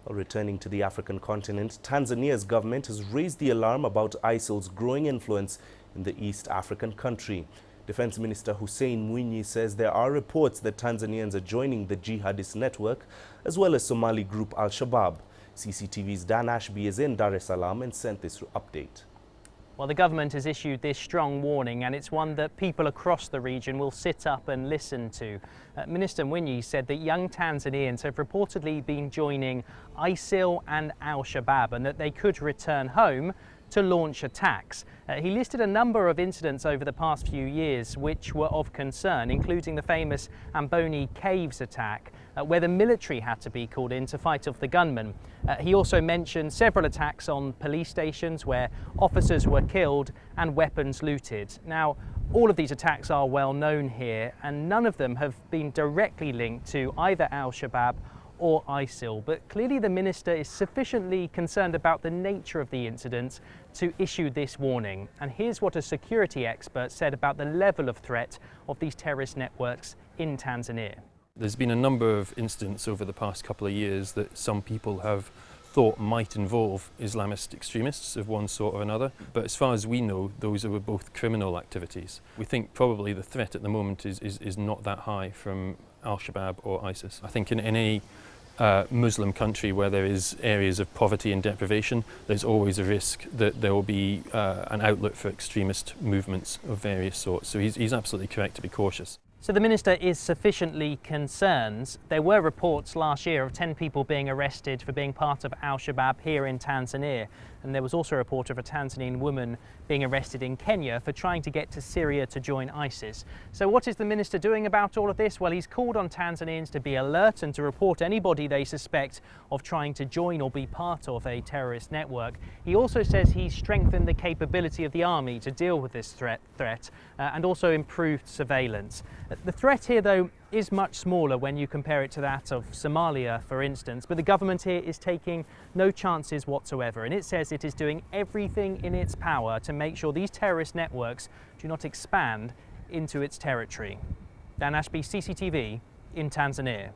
Returning to the African continent, Tanzania's government has raised the alarm about ISIL's growing influence in the East African country. Defense Minister Hussein Mwinyi says there are reports that Tanzanians are joining the jihadist network, as well as Somali group Al-Shabaab. CCTV's Ashby is in Dar es Salaam and sent this update. Well, the government has issued this strong warning, and it's one that people across the region will sit up and listen to. Minister Mwinyi said that young Tanzanians have reportedly been joining ISIL and Al-Shabaab and that they could return home to launch attacks. He listed a number of incidents over the past few years which were of concern, including the famous Amboni Caves attack, where the military had to be called in to fight off the gunmen. He also mentioned several attacks on police stations where officers were killed and weapons looted. Now, all of these attacks are well known here, and none of them have been directly linked to either Al-Shabaab or ISIL, but clearly the minister is sufficiently concerned about the nature of the incident to issue this warning. And here's what a security expert said about the level of threat of these terrorist networks in Tanzania. There's been a number of incidents over the past couple of years that some people have thought might involve Islamist extremists of one sort or another, but as far as we know, those are both criminal activities. We think probably the threat at the moment is not that high from Al-Shabaab or ISIS. I think in any Muslim country where there is areas of poverty and deprivation, there's always a risk that there will be an outlet for extremist movements of various sorts. So he's absolutely correct to be cautious. So the minister is sufficiently concerned. There were reports last year of 10 people being arrested for being part of Al-Shabaab here in Tanzania. And there was also a report of a Tanzanian woman being arrested in Kenya for trying to get to Syria to join ISIS. So what is the minister doing about all of this? Well, he's called on Tanzanians to be alert and to report anybody they suspect of trying to join or be part of a terrorist network. He also says he's strengthened the capability of the army to deal with this threat and also improved surveillance. The threat here, though, is much smaller when you compare it to that of Somalia, for instance, but the government here is taking no chances whatsoever, and it says it is doing everything in its power to make sure these terrorist networks do not expand into its territory. Dan Ashby, CCTV in Tanzania.